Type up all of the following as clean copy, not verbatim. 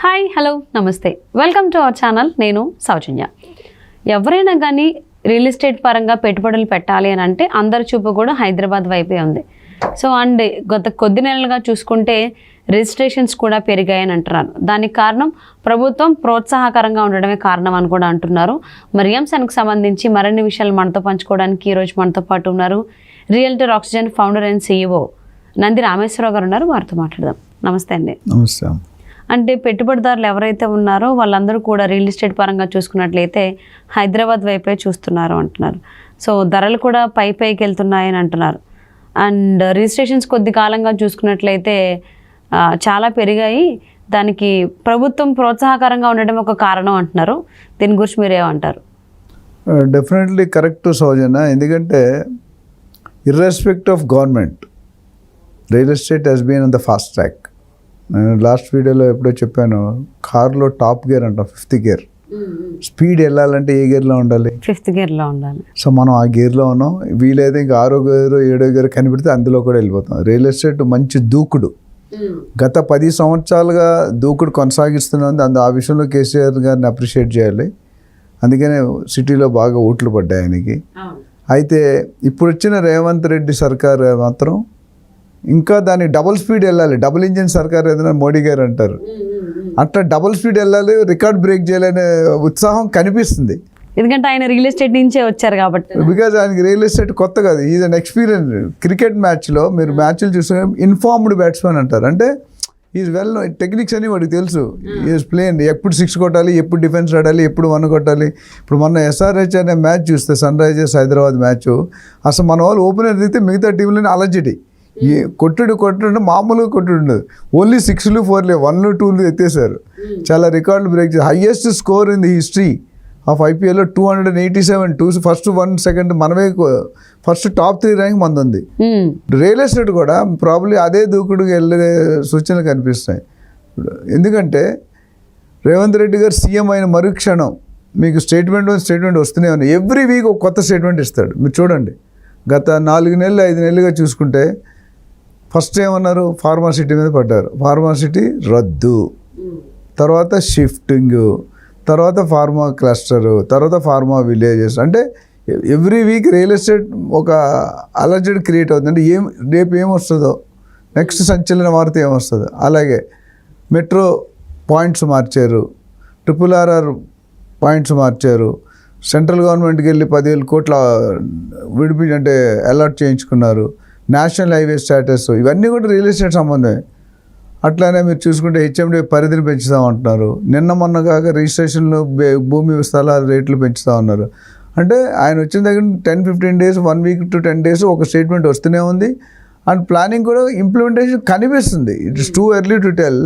Hi hello నమస్తే welcome to our channel. నేను సౌజన్య. ఎవరైనా కానీ రియల్ ఎస్టేట్ పరంగా పెట్టుబడులు పెట్టాలి అని అంటే అందరి చూపు కూడా హైదరాబాద్ వైపే ఉంది. సో అండ్ గత కొద్ది నెలలుగా చూసుకుంటే రిజిస్ట్రేషన్స్ కూడా పెరిగాయని అంటున్నారు. దానికి కారణం ప్రభుత్వం ప్రోత్సాహకరంగా ఉండడమే కారణం అని కూడా అంటున్నారు. మరి అంశానికి సంబంధించి మరిన్ని విషయాలు మనతో పంచుకోవడానికి ఈరోజు మనతో పాటు ఉన్నారు realtor oxygen founder and CEO Nandi Rameshwar Rao గారు ఉన్నారు. వారితో మాట్లాడదాం. నమస్తే అండి. నమస్తే. అంటే పెట్టుబడిదారులు ఎవరైతే ఉన్నారో వాళ్ళందరూ కూడా రియల్ ఎస్టేట్ పరంగా చూసుకున్నట్లయితే హైదరాబాద్ వైపే చూస్తున్నారు అంటున్నారు. సో ధరలు కూడా పైకి వెళ్తున్నాయని అంటున్నారు. అండ్ రిజిస్ట్రేషన్స్ కొద్ది కాలంగా చూసుకున్నట్లయితే చాలా పెరిగాయి. దానికి ప్రభుత్వం ప్రోత్సాహకరంగా ఉండడం ఒక కారణం అంటున్నారు. దీని గురించి మీరేమంటారు? Definitely correct Soujanya. ఎందుకంటే irrespective of government real estate has been on the fast track. నేను లాస్ట్ వీడియోలో ఎప్పుడో చెప్పాను, కార్లో టాప్ గేర్ అంటాం, 5th గేర్. స్పీడ్ వెళ్ళాలంటే ఏ గేర్లో ఉండాలి? 5th గేర్లో ఉండాలి. సో మనం ఆ గేర్లో ఉన్నాం. వీలైతే ఇంకా 6వ గేర్ 7వ గేర్ కనిపెడితే అందులో కూడా వెళ్ళిపోతాం. రియల్ ఎస్టేట్ మంచి దూకుడు గత 10 సంవత్సరాలుగా దూకుడు కొనసాగిస్తున్నది. ఆ విషయంలో కేసీఆర్ గారిని అప్రిషియేట్ చేయాలి. అందుకనే సిటీలో బాగా ఓట్లు పడ్డాయి ఆయనకి. అయితే ఇప్పుడు వచ్చిన రేవంత్ రెడ్డి సర్కార్ మాత్రం ఇంకా దాన్ని డబుల్ స్పీడ్ వెళ్ళాలి. డబుల్ ఇంజిన్ సర్కార్ ఏదైనా మోడీ గారు అంటారు. అట్లా డబుల్ స్పీడ్ వెళ్ళాలి, రికార్డ్ బ్రేక్ చేయాలనే ఉత్సాహం కనిపిస్తుంది. ఎందుకంటే ఆయన రియల్ ఎస్టేట్ నుంచే వచ్చారు కాబట్టి. బికాజ్ ఆయనకి రియల్ ఎస్టేట్ కొత్త కాదు, ఈజ్ అన్ ఎక్స్పీరియన్స్. క్రికెట్ మ్యాచ్లో మీరు మ్యాచ్లు చూస్తే ఇన్ఫార్మ్డ్ బ్యాట్స్మెన్ అంటారు. అంటే ఈజ్ వెల్ టెక్నిక్స్ అని వాడికి తెలుసు. ఈజ్ ప్లేన్, ఎప్పుడు 6 కొట్టాలి, ఎప్పుడు డిఫెన్స్ ఆడాలి, ఎప్పుడు 1 కొట్టాలి. ఇప్పుడు మొన్న SRH అనే మ్యాచ్ చూస్తే సన్ రైజర్స్ హైదరాబాద్ మ్యాచ్, అసలు మన వాళ్ళు ఓపెనర్ దిగితే మిగతా టీంలోనే అలర్జీ. కొట్టుడు మామూలుగా కొట్టుడు, ఓన్లీ 6లు 4లు 1లు 2లు ఎత్తేసారు. చాలా రికార్డులు బ్రేక్ చేశారు. Highest score in the history of IPL 287. First 1 second మనమే, ఫస్ట్ టాప్ 3 ర్యాంక్ మనది ఉంది. రియల్ ఎస్టేట్ కూడా ప్రాబ్లీ అదే దూకుడుగా వెళ్ళే సూచనలు కనిపిస్తాయి. ఎందుకంటే రేవంత్ రెడ్డి గారు సీఎం అయిన మరుక్షణం మీకు స్టేట్మెంట్ వస్తూనే ఉన్నాయి. ఎవ్రీ వీక్ ఒక కొత్త స్టేట్మెంట్ ఇస్తాడు. మీరు చూడండి, గత 4 నెలలు 5 నెలలుగా చూసుకుంటే ఫస్ట్ ఏమన్నారు, ఫార్మాసిటీ మీద పడ్డారు. ఫార్మాసిటీ రద్దు, తర్వాత షిఫ్టింగ్, తర్వాత ఫార్మా క్లస్టరు, తర్వాత ఫార్మా విలేజెస్. అంటే ఎవ్రీ వీక్ రియల్ ఎస్టేట్ ఒక అలర్జెడ్ క్రియేట్ అవుతుంది. అంటే రేపు ఏమొస్తుందో, నెక్స్ట్ సంచలన వార్త ఏమొస్తుందో. అలాగే మెట్రో పాయింట్స్ మార్చారు, RRR పాయింట్స్ మార్చారు. సెంట్రల్ గవర్నమెంట్కి వెళ్ళి 10,000 కోట్ల అంటే అలాట్ చేయించుకున్నారు. నేషనల్ హైవే స్టేటస్, ఇవన్నీ కూడా రియల్ ఎస్టేట్ సంబంధమే. అట్లానే మీరు చూసుకుంటే HMD పరిధిని పెంచుతామంటున్నారు. నిన్న మొన్న కాక రిజిస్ట్రేషన్లు, భూమి స్థలాల రేట్లు పెంచుతూ ఉన్నారు. అంటే ఆయన వచ్చిన దగ్గర 10-15 డేస్, 1 వీక్ to 10 డేస్ ఒక స్టేట్మెంట్ వస్తూనే ఉంది. అండ్ ప్లానింగ్ కూడా ఇంప్లిమెంటేషన్ కనిపిస్తుంది. It is too early to tell.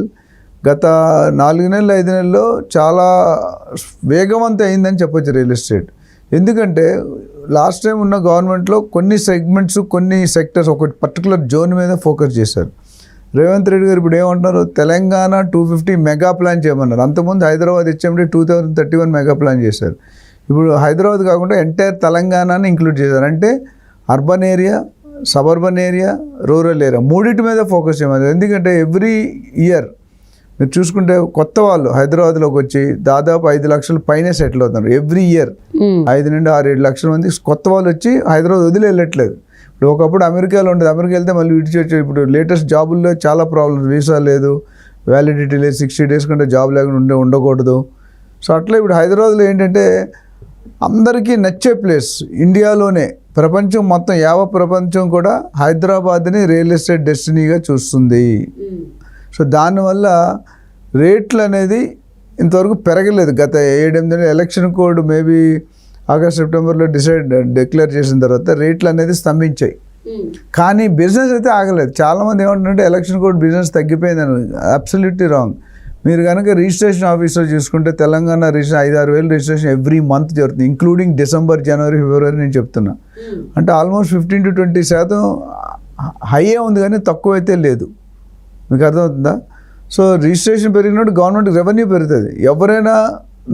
గత 4 నెలలు 5 నెలల్లో చాలా వేగవంతం అయిందని చెప్పొచ్చు రియల్ ఎస్టేట్. ఎందుకంటే లాస్ట్ టైం ఉన్న గవర్నమెంట్లో కొన్ని సెగ్మెంట్స్, కొన్ని సెక్టర్స్, ఒక పర్టికులర్ జోన్ మీద ఫోకస్ చేశారు. రేవంత్ రెడ్డి గారు ఇప్పుడు ఏమంటారు, తెలంగాణ 250 మెగా ప్లాన్ చేయమన్నారు. అంతకుముందు హైదరాబాద్ HMD 2031 మెగా ప్లాన్ చేశారు. ఇప్పుడు హైదరాబాద్ కాకుండా ఎంటైర్ తెలంగాణని ఇంక్లూడ్ చేశారు. అంటే urban area, suburban area, rural area, మూడింటి మీద ఫోకస్ చేయమన్నారు. ఎందుకంటే ఎవ్రీ ఇయర్ మీరు చూసుకుంటే కొత్త వాళ్ళు హైదరాబాద్లోకి వచ్చి దాదాపు 5 లక్షల పైనే సెటిల్ అవుతున్నారు. ఎవ్రీ ఇయర్ 5 నుండి 6-7 లక్షల మంది కొత్త వాళ్ళు వచ్చి హైదరాబాద్ వదిలి వెళ్ళట్లేదు. ఇప్పుడు ఒకప్పుడు అమెరికాలో ఉండేది, అమెరికా వెళ్తే మళ్ళీ ఇటు వచ్చి, ఇప్పుడు లేటెస్ట్ జాబుల్లో చాలా ప్రాబ్లమ్స్. వీసా లేదు, వ్యాలిడిటీ లేదు, 60 డేస్ కంటే జాబ్ లేకుండా ఉండకూడదు. సో అట్లా ఇప్పుడు హైదరాబాద్లో ఏంటంటే అందరికీ నచ్చే ప్లేస్ ఇండియాలోనే. ప్రపంచం మొత్తం, ప్రపంచం కూడా హైదరాబాద్ని రియల్ ఎస్టేట్ డెస్టినీగా చూస్తుంది. సో దానివల్ల రేట్లు అనేది ఇంతవరకు పెరగలేదు. గత 7-8 నెలలు ఎలక్షన్ కోడ్ మేబీ ఆగస్ట్ సెప్టెంబర్లో డిక్లేర్ చేసిన తర్వాత రేట్లు అనేది స్తంభించాయి. కానీ బిజినెస్ అయితే ఆగలేదు. చాలామంది ఏమంటారంటే ఎలక్షన్ కోడ్ బిజినెస్ తగ్గిపోయిందని. Absolutely wrong. మీరు కనుక రిజిస్ట్రేషన్ ఆఫీస్లో చూసుకుంటే తెలంగాణ రిజిస్ట్రేషన్ 5-6 వేలు రిజిస్ట్రేషన్ ఎవ్రీ మంత్ జరుగుతుంది, ఇంక్లూడింగ్ డిసెంబర్, జనవరి, ఫిబ్రవరి నేను చెప్తున్నా. అంటే ఆల్మోస్ట్ 15-20% హైయే ఉంది, కానీ తక్కువ అయితే లేదు. మీకు అర్థమవుతుందా? సో రిజిస్ట్రేషన్ పెరిగినప్పుడు గవర్నమెంట్ రెవెన్యూ పెరుగుతుంది. ఎవరైనా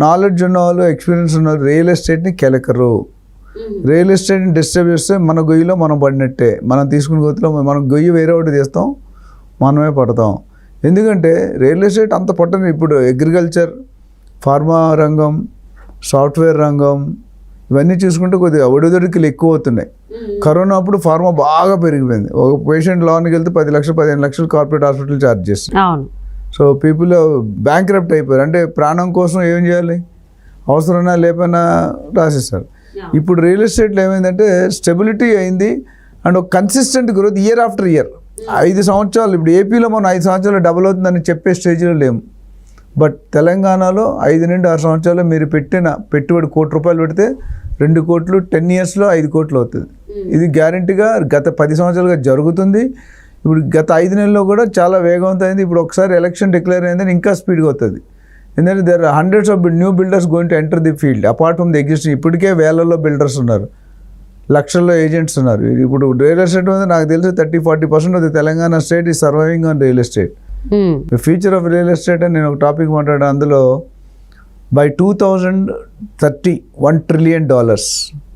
నాలెడ్జ్ ఉన్నవాళ్ళు, ఎక్స్పీరియన్స్ ఉన్నవాళ్ళు రియల్ ఎస్టేట్ని కెలకరు. రియల్ ఎస్టేట్ని డిస్టర్బ్ చేస్తే మన గొయ్యిలో మనం పడినట్టే. మనం తీసుకున్న గొయ్యిలో మనం గొయ్యి వేరే ఒకటి తీస్తాం, మనమే పడతాం. ఎందుకంటే రియల్ ఎస్టేట్ అంత పట్టని ఇప్పుడు అగ్రికల్చర్, ఫార్మా రంగం, సాఫ్ట్వేర్ రంగం ఇవన్నీ చూసుకుంటే కొద్దిగా ఒడిదొడికలు ఎక్కువ అవుతున్నాయి. కరోనా అప్పుడు ఫార్మా బాగా పెరిగిపోయింది. ఒక పేషెంట్ లోనికి వెళ్తే 10 లక్షలు 15 లక్షలు కార్పొరేట్ హాస్పిటల్ ఛార్జ్ చేస్తారు. అవును. సో పీపుల్ బ్యాంక్రప్ట్ అయిపోయారు. అంటే ప్రాణం కోసం ఏం చేయాలి, అవసరమైనా లేపైనా రాసేస్తారు. ఇప్పుడు రియల్ ఎస్టేట్లో ఏమైందంటే స్టెబిలిటీ అయింది అండ్ ఒక consistent growth year after year. 5 సంవత్సరాలు ఇప్పుడు ఏపీలో మనం 5 సంవత్సరాలు డబుల్ అవుతుందని చెప్పే స్టేజ్లో లేము. బట్ తెలంగాణలో 5 నుండి 6 సంవత్సరాలు మీరు పెట్టిన పెట్టుబడి ₹1 పెడితే 2 కోట్లు, 10 ఇయర్స్లో 5 కోట్లు అవుతుంది. ఇది గ్యారంటీగా గత 10 సంవత్సరాలుగా జరుగుతుంది. ఇప్పుడు గత 5 నెలల్లో కూడా చాలా వేగవంతమైంది. ఇప్పుడు ఒకసారి ఎలక్షన్ డిక్లేర్ అయిందని ఇంకా స్పీడ్గా అవుతుంది. ఎందుకంటే there are hundreds of new builders going to enter the field apart from the existing. ఇప్పటికే వేలల్లో బిల్డర్స్ ఉన్నారు, లక్షల్లో ఏజెంట్స్ ఉన్నారు. ఇప్పుడు రియల్ ఎస్టేట్ మీద నాకు తెలిసి 30-40% of the Telangana state is surviving on real estate. The future of real estate అని నేను ఒక టాపిక్ మాట్లాడాను. అందులో by 2030 $1 trillion,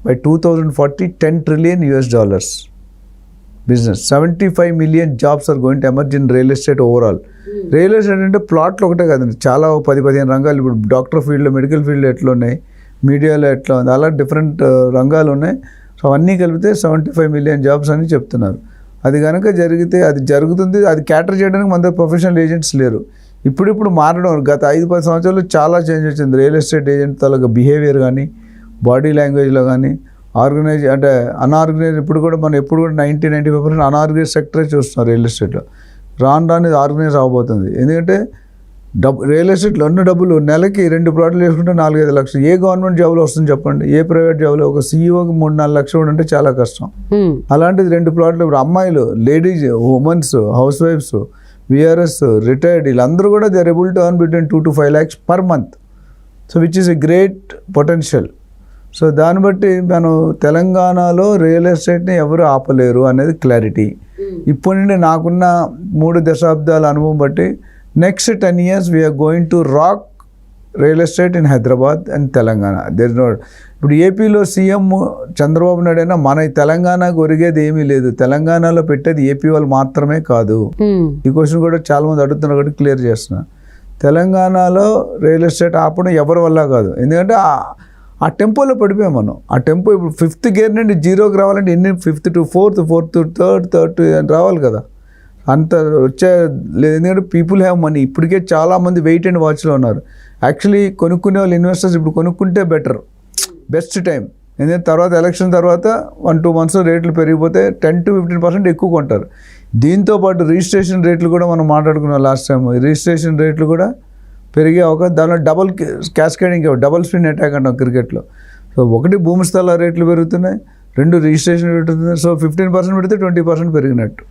by 2040 $10 trillion business, 75 million jobs are going to emerge in real estate overall. Real estate అంటే ప్లాట్లు ఒకటే కదండి, చాలా 10-15 రంగాలు. ఇప్పుడు డాక్టర్ ఫీల్డ్లో, మెడికల్ ఫీల్డ్లో ఎట్లా ఉన్నాయి, మీడియాలో ఎట్లా ఉంది, అలా డిఫరెంట్ రంగాలు ఉన్నాయి. సో అవన్నీ కలిపితే 75 million jobs అని చెప్తున్నారు. అది కనుక జరిగితే అది జరుగుతుంది. అది క్యాటర్ చేయడానికి మన దగ్గర ప్రొఫెషనల్ ఏజెంట్స్ లేరు. ఇప్పుడు మారడం గత 5-10 సంవత్సరాలు చాలా చేంజ్ వచ్చింది. రియల్ ఎస్టేట్ ఏజెంట్ తాలూకా బిహేవియర్ కానీ, బాడీ లాంగ్వేజ్లో కానీ, ఆర్గనైజ్ అంటే అన్ఆర్గనైజ్. ఇప్పుడు కూడా మనం ఎప్పుడు కూడా 90-95% అన్ఆర్గనైజ్ సెక్టరే చూస్తున్నాం రియల్ ఎస్టేట్లో. రాను ఇది ఆర్గనైజ్ అవ్వబోతుంది. ఎందుకంటే రియల్ ఎస్టేట్లో ఉన్న డబ్బులు నెలకి 2 ప్లాట్లు వేసుకుంటే 4-5 లక్షలు. ఏ గవర్నమెంట్ జాబ్లో వస్తుంది చెప్పండి? ఏ ప్రైవేట్ జాబ్లో ఒక సీఈఓకి 3-4 లక్షలు అంటే చాలా కష్టం. అలాంటిది 2 ప్లాట్లు. ఇప్పుడు అమ్మాయిలు, లేడీస్, ఉమెన్స్, హౌస్ వైఫ్స్, విఆర్ఎస్, రిటైర్డ్, వీళ్ళందరూ కూడా they are able to earn between 2-5 lakhs per month. So which is a great potential. So దాన్ని బట్టి మనం తెలంగాణలో రియల్ ఎస్టేట్ని ఎవరు ఆపలేరు అనేది క్లారిటీ. ఇప్పటి నుండి నాకున్న 3 దశాబ్దాల అనుభవం బట్టి next 10 years we're going to rock real estate in Hyderabad and Telangana. There no. ఇప్పుడు ఏపీలో సీఎం చంద్రబాబు నాయుడు అయినా మన తెలంగాణకు ఒరిగేది ఏమీ లేదు. తెలంగాణలో పెట్టేది ఏపీ వాళ్ళు మాత్రమే కాదు. ఈ క్వశ్చన్ కూడా చాలామంది అడుగుతున్నారు కాబట్టి క్లియర్ చేస్తున్నా. తెలంగాణలో రియల్ ఎస్టేట్ ఆపడం ఎవరి వల్ల కాదు. ఎందుకంటే ఆ టెంపోలో పడిపోయాం మనం. ఆ టెంపో ఇప్పుడు 5th గేర్ నుండి 0కి రావాలంటే ఎన్ని 5th to 4th, 4th to 3rd, 3rd to రావాలి కదా. అంత వచ్చే లేదు. ఎందుకంటే పీపుల్ హ్యావ్ మనీ. ఇప్పటికే చాలామంది వెయిట్ అండ్ వాచ్లో ఉన్నారు. యాక్చువల్లీ కొనుక్కునే వాళ్ళు ఇన్వెస్టర్స్ ఇప్పుడు కొనుక్కుంటే బెటర్, బెస్ట్ టైం. ఎందుకంటే తర్వాత ఎలక్షన్ తర్వాత 1-2 months రేట్లు పెరిగిపోతే 10-15% ఎక్కువ కొంటారు. దీంతోపాటు రిజిస్ట్రేషన్ రేట్లు కూడా మనం మాట్లాడుకున్నాం లాస్ట్ టైం. రిజిస్ట్రేషన్ రేట్లు కూడా పెరిగే అవకాశం. దానిలో double cascading, double spin attack అంటాం క్రికెట్లో. సో 1 భూమి స్థల రేట్లు పెరుగుతున్నాయి, 2 రిజిస్ట్రేషన్ పెరుగుతున్నాయి. సో 15% పెడితే 20% పెరిగినట్టు.